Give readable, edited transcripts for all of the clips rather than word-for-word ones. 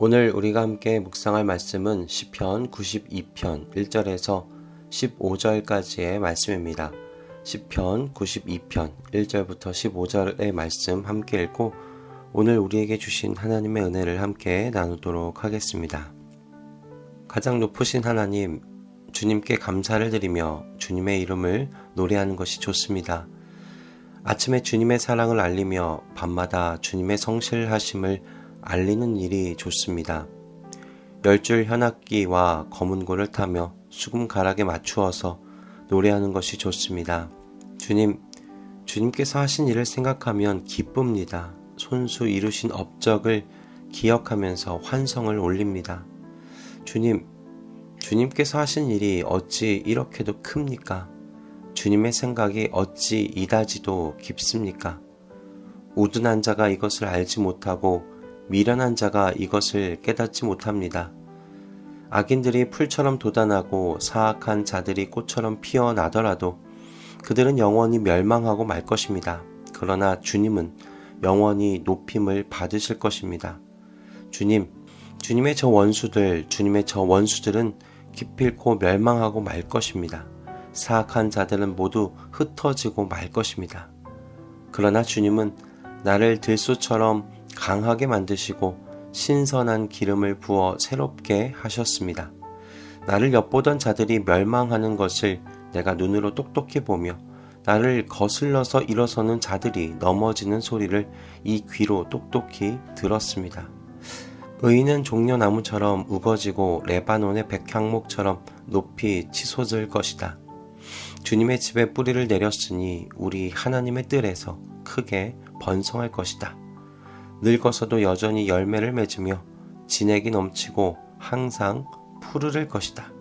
오늘 우리가 함께 묵상할 말씀은 시편 92편 1절에서 15절까지의 말씀입니다. 시편 92편 1절부터 15절의 말씀 함께 읽고 오늘 우리에게 주신 하나님의 은혜를 함께 나누도록 하겠습니다. 가장 높으신 하나님, 주님께 감사를 드리며 주님의 이름을 노래하는 것이 좋습니다. 아침에 주님의 사랑을 알리며 밤마다 주님의 성실하심을 알리는 일이 좋습니다. 10줄 현악기와 검은고를 타며 수금가락에 맞추어서 노래하는 것이 좋습니다. 주님께서 하신 일을 생각하면 기쁩니다. 손수 이루신 업적을 기억하면서 환성을 올립니다. 주님께서 하신 일이 어찌 이렇게도 큽니까? 주님의 생각이 어찌 이다지도 깊습니까? 우둔한 자가 이것을 알지 못하고 미련한 자가 이것을 깨닫지 못합니다. 악인들이 풀처럼 돋아나고 사악한 자들이 꽃처럼 피어나더라도 그들은 영원히 멸망하고 말 것입니다. 그러나 주님은 영원히 높임을 받으실 것입니다. 주님의 저 원수들은 기필코 멸망하고 말 것입니다. 사악한 자들은 모두 흩어지고 말 것입니다. 그러나 주님은 나를 들소처럼 강하게 만드시고 신선한 기름을 부어 새롭게 하셨습니다. 나를 엿보던 자들이 멸망하는 것을 내가 눈으로 똑똑히 보며 나를 거슬러서 일어서는 자들이 넘어지는 소리를 이 귀로 똑똑히 들었습니다. 의인은 종려나무처럼 우거지고 레바논의 백향목처럼 높이 치솟을 것이다. 주님의 집에 뿌리를 내렸으니 우리 하나님의 뜰에서 크게 번성할 것이다. 늙어서도 여전히 열매를 맺으며 진액이 넘치고 항상 푸르를 것이다.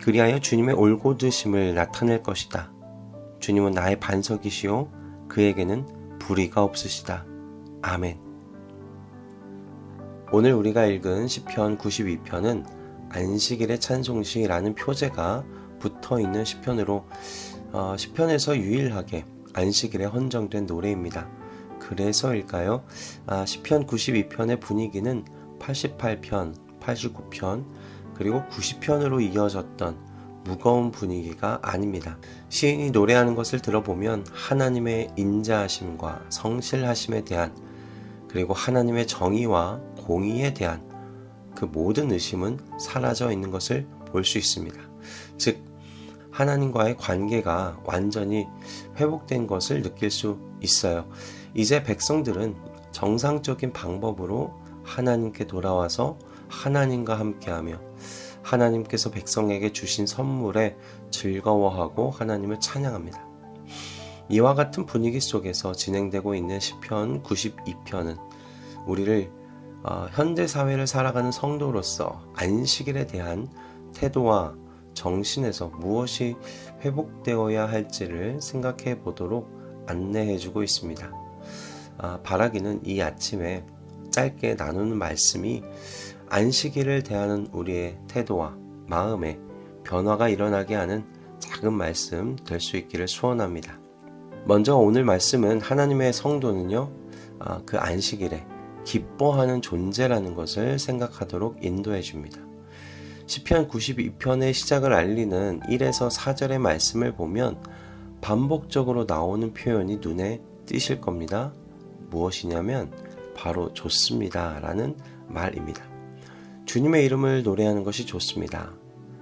그리하여 주님의 올곧으심을 나타낼 것이다. 주님은 나의 반석이시요 그에게는 불의가 없으시다. 아멘. 오늘 우리가 읽은 시편 92편은 안식일의 찬송시라는 표제가 붙어있는 시편으로 시편에서 유일하게 안식일에 헌정된 노래입니다. 그래서일까요? 시편 92편의 분위기는 88편, 89편, 그리고 90편으로 이어졌던 무거운 분위기가 아닙니다. 시인이 노래하는 것을 들어보면 하나님의 인자하심과 성실하심에 대한 그리고 하나님의 정의와 공의에 대한 그 모든 의심은 사라져 있는 것을 볼 수 있습니다. 즉, 하나님과의 관계가 완전히 회복된 것을 느낄 수 있어요. 이제 백성들은 정상적인 방법으로 하나님께 돌아와서 하나님과 함께하며 하나님께서 백성에게 주신 선물에 즐거워하고 하나님을 찬양합니다. 이와 같은 분위기 속에서 진행되고 있는 시편 92편은 우리를 현대사회를 살아가는 성도로서 안식일에 대한 태도와 정신에서 무엇이 회복되어야 할지를 생각해 보도록 안내해 주고 있습니다. 바라기는 이 아침에 짧게 나누는 말씀이 안식일을 대하는 우리의 태도와 마음에 변화가 일어나게 하는 작은 말씀 될 수 있기를 소원합니다. 먼저 오늘 말씀은 하나님의 성도는요, 그 안식일에 기뻐하는 존재라는 것을 생각하도록 인도해 줍니다. 시편 92편의 시작을 알리는 1에서 4절의 말씀을 보면 반복적으로 나오는 표현이 눈에 띄실 겁니다. 무엇이냐면 바로 좋습니다 라는 말입니다. 주님의 이름을 노래하는 것이 좋습니다.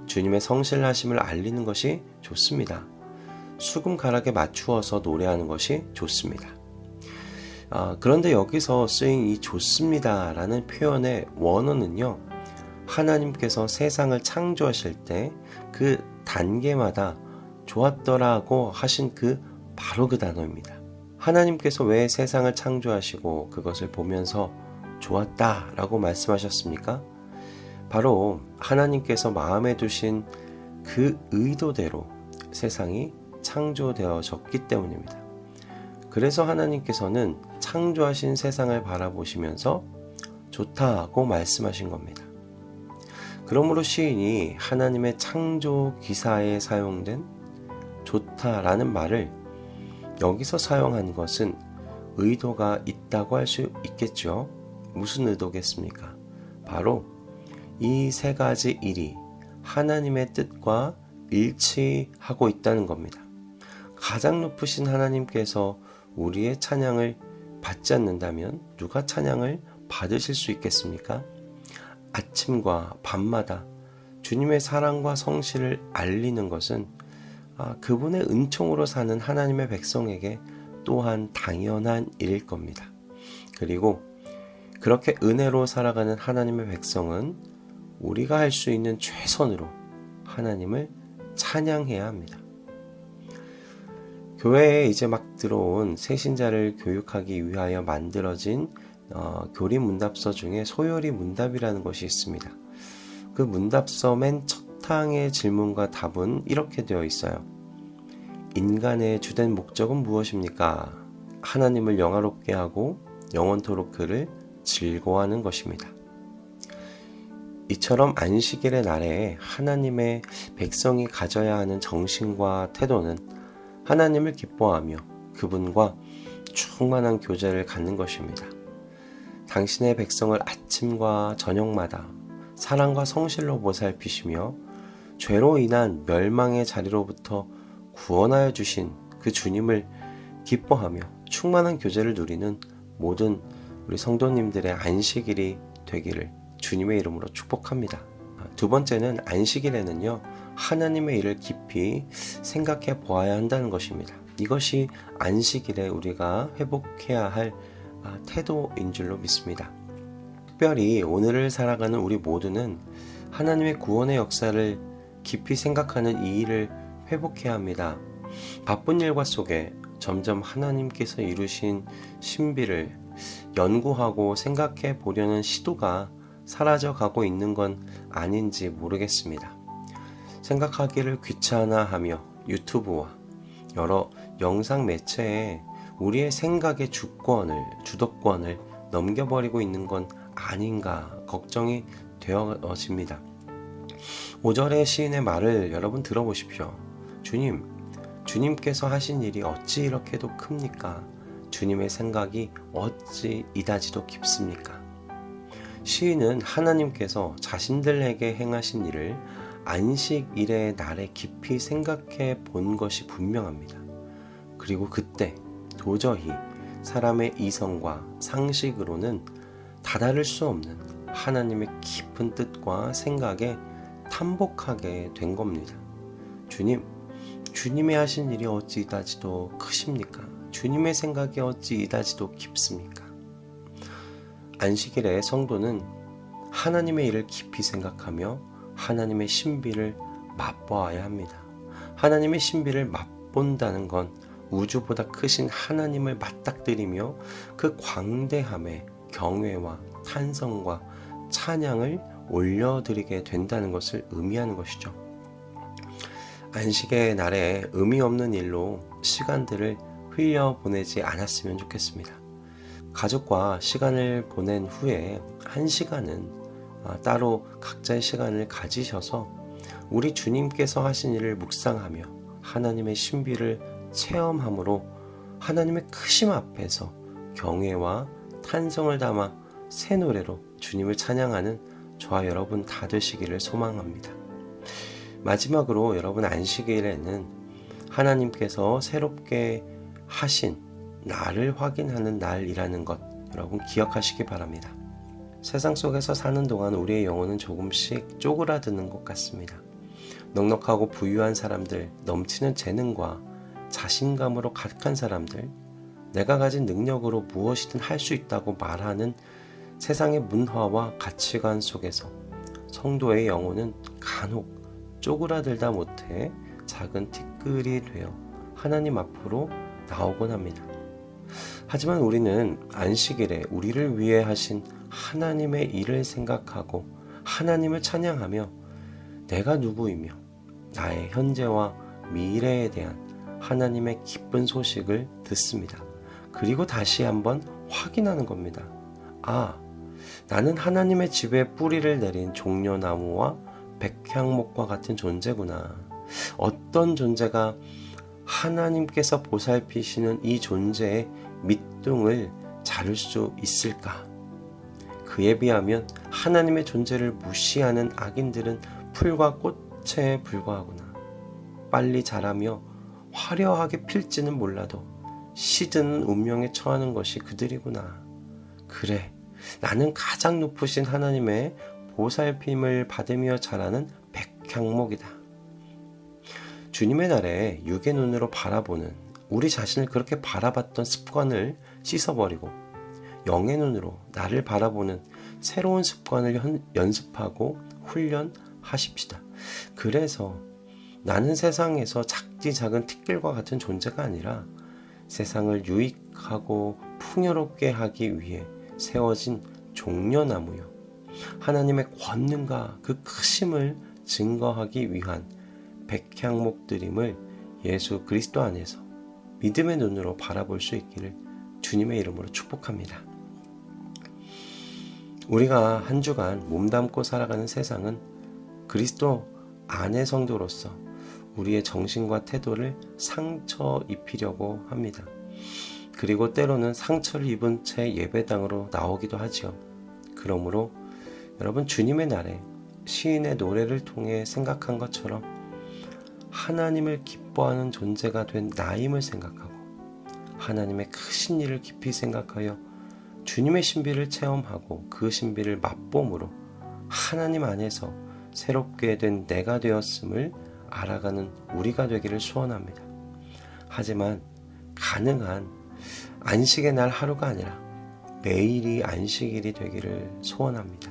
주님의 성실하심을 알리는 것이 좋습니다. 수금가락에 맞추어서 노래하는 것이 좋습니다. 그런데 여기서 쓰인 이 좋습니다 라는 표현의 원어는요, 하나님께서 세상을 창조하실 때 그 단계마다 좋았더라고 하신 바로 그 단어입니다. 하나님께서 왜 세상을 창조하시고 그것을 보면서 좋았다라고 말씀하셨습니까? 바로 하나님께서 마음에 두신 그 의도대로 세상이 창조되어졌기 때문입니다. 그래서 하나님께서는 창조하신 세상을 바라보시면서 좋다고 말씀하신 겁니다. 그러므로 시인이 하나님의 창조 기사에 사용된 좋다라는 말을 여기서 사용한 것은 의도가 있다고 할 수 있겠죠. 무슨 의도겠습니까? 바로 이 세 가지 일이 하나님의 뜻과 일치하고 있다는 겁니다. 가장 높으신 하나님께서 우리의 찬양을 받지 않는다면 누가 찬양을 받으실 수 있겠습니까? 아침과 밤마다 주님의 사랑과 성실을 알리는 것은 그분의 은총으로 사는 하나님의 백성에게 또한 당연한 일일 겁니다. 그리고 그렇게 은혜로 살아가는 하나님의 백성은 우리가 할 수 있는 최선으로 하나님을 찬양해야 합니다. 교회에 이제 막 들어온 새신자를 교육하기 위하여 만들어진 교리 문답서 중에 소요리 문답이라는 것이 있습니다. 그 문답서 맨 첫 항의 질문과 답은 이렇게 되어 있어요. 인간의 주된 목적은 무엇입니까? 하나님을 영화롭게 하고 영원토록 그를 즐거워하는 것입니다. 이처럼 안식일의 날에 하나님의 백성이 가져야 하는 정신과 태도는 하나님을 기뻐하며 그분과 충만한 교제를 갖는 것입니다. 당신의 백성을 아침과 저녁마다 사랑과 성실로 보살피시며 죄로 인한 멸망의 자리로부터 구원하여 주신 그 주님을 기뻐하며 충만한 교제를 누리는 모든 우리 성도님들의 안식일이 되기를 주님의 이름으로 축복합니다. 두 번째는 안식일에는요, 하나님의 일을 깊이 생각해 보아야 한다는 것입니다. 이것이 안식일에 우리가 회복해야 할 태도인 줄로 믿습니다. 특별히 오늘을 살아가는 우리 모두는 하나님의 구원의 역사를 깊이 생각하는 이 일을 회복해야 합니다. 바쁜 일과 속에 점점 하나님께서 이루신 신비를 연구하고 생각해 보려는 시도가 사라져가고 있는 건 아닌지 모르겠습니다. 생각하기를 귀찮아하며 유튜브와 여러 영상 매체에 우리의 생각의 주도권을 넘겨버리고 있는 건 아닌가 걱정이 되어집니다. 5절의 시인의 말을 여러분 들어보십시오. 주님께서 하신 일이 어찌 이렇게도 큽니까? 주님의 생각이 어찌 이다지도 깊습니까? 시인은 하나님께서 자신들에게 행하신 일을 안식일의 날에 깊이 생각해 본 것이 분명합니다. 그리고 그때 도저히 사람의 이성과 상식으로는 다다를 수 없는 하나님의 깊은 뜻과 생각에 탐복하게 된 겁니다. 주님이 하신 일이 어찌 이다지도 크십니까? 주님의 생각이 어찌 이다지도 깊습니까? 안식일에 성도는 하나님의 일을 깊이 생각하며 하나님의 신비를 맛보아야 합니다. 하나님의 신비를 맛본다는 건 우주보다 크신 하나님을 맞닥뜨리며 그 광대함에 경외와 탄성과 찬양을 올려드리게 된다는 것을 의미하는 것이죠. 안식의 날에 의미 없는 일로 시간들을 흘려보내지 않았으면 좋겠습니다. 가족과 시간을 보낸 후에 한 시간은 따로 각자의 시간을 가지셔서 우리 주님께서 하신 일을 묵상하며 하나님의 신비를 체험함으로 하나님의 크심 앞에서 경외와 탄성을 담아 새 노래로 주님을 찬양하는 저와 여러분 다 되시기를 소망합니다. 마지막으로 여러분 안식일에는 하나님께서 새롭게 하신 나를 확인하는 날이라는 것 여러분 기억하시기 바랍니다. 세상 속에서 사는 동안 우리의 영혼은 조금씩 쪼그라드는 것 같습니다. 넉넉하고 부유한 사람들, 넘치는 재능과 자신감으로 가득한 사람들, 내가 가진 능력으로 무엇이든 할 수 있다고 말하는 세상의 문화와 가치관 속에서 성도의 영혼은 간혹 쪼그라들다 못해 작은 티끌이 되어 하나님 앞으로 나오곤 합니다. 하지만 우리는 안식일에 우리를 위해 하신 하나님의 일을 생각하고 하나님을 찬양하며 내가 누구이며 나의 현재와 미래에 대한 하나님의 기쁜 소식을 듣습니다. 그리고 다시 한번 확인하는 겁니다. 나는 하나님의 집에 뿌리를 내린 종려나무와 백향목과 같은 존재구나. 어떤 존재가 하나님께서 보살피시는 이 존재의 밑둥을 자를 수 있을까? 그에 비하면 하나님의 존재를 무시하는 악인들은 풀과 꽃에 불과하구나. 빨리 자라며 화려하게 필지는 몰라도 시드는 운명에 처하는 것이 그들이구나. 그래, 나는 가장 높으신 하나님의 보살핌을 받으며 자라는 백향목이다. 주님의 날에 육의 눈으로 바라보는 우리 자신을 그렇게 바라봤던 습관을 씻어버리고 영의 눈으로 나를 바라보는 새로운 습관을 연습하고 훈련하십시다. 그래서 나는 세상에서 작디 작은 티끌과 같은 존재가 아니라 세상을 유익하고 풍요롭게 하기 위해 세워진 종려나무요, 하나님의 권능과 그 크심을 증거하기 위한 백향목들임을 예수 그리스도 안에서 믿음의 눈으로 바라볼 수 있기를 주님의 이름으로 축복합니다. 우리가 한 주간 몸담고 살아가는 세상은 그리스도 안의 성도로서 우리의 정신과 태도를 상처 입히려고 합니다. 그리고 때로는 상처를 입은 채 예배당으로 나오기도 하지요. 그러므로 여러분, 주님의 날에 시인의 노래를 통해 생각한 것처럼 하나님을 기뻐하는 존재가 된 나임을 생각하고 하나님의 크신 일을 깊이 생각하여 주님의 신비를 체험하고 그 신비를 맛봄으로 하나님 안에서 새롭게 된 내가 되었음을 알아가는 우리가 되기를 소원합니다. 하지만 가능한 안식의 날 하루가 아니라 매일이 안식일이 되기를 소원합니다.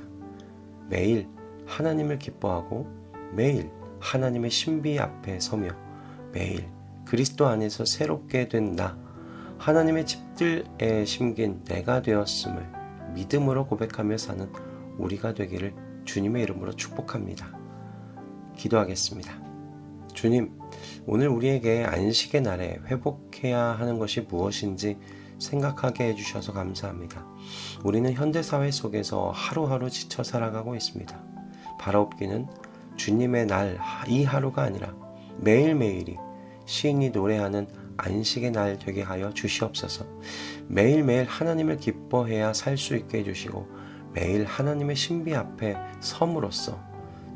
매일 하나님을 기뻐하고 매일 하나님의 신비 앞에 서며 매일 그리스도 안에서 새롭게 된 나, 하나님의 집들에 심긴 내가 되었음을 믿음으로 고백하며 사는 우리가 되기를 주님의 이름으로 축복합니다. 기도하겠습니다. 주님, 오늘 우리에게 안식의 날에 회복해야 하는 것이 무엇인지 생각하게 해주셔서 감사합니다. 우리는 현대사회 속에서 하루하루 지쳐 살아가고 있습니다. 바라옵기는 주님의 날 이 하루가 아니라 매일매일이 시인이 노래하는 안식의 날 되게 하여 주시옵소서. 매일매일 하나님을 기뻐해야 살 수 있게 해주시고 매일 하나님의 신비 앞에 섬으로써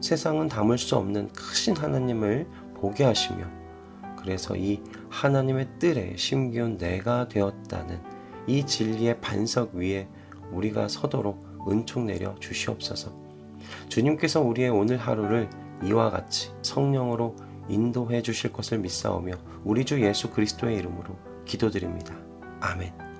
세상은 담을 수 없는 크신 하나님을 보게 하시며 그래서 이 하나님의 뜰에 심기운 내가 되었다는 이 진리의 반석 위에 우리가 서도록 은총 내려 주시옵소서. 주님께서 우리의 오늘 하루를 이와 같이 성령으로 인도해 주실 것을 믿사오며 우리 주 예수 그리스도의 이름으로 기도드립니다. 아멘.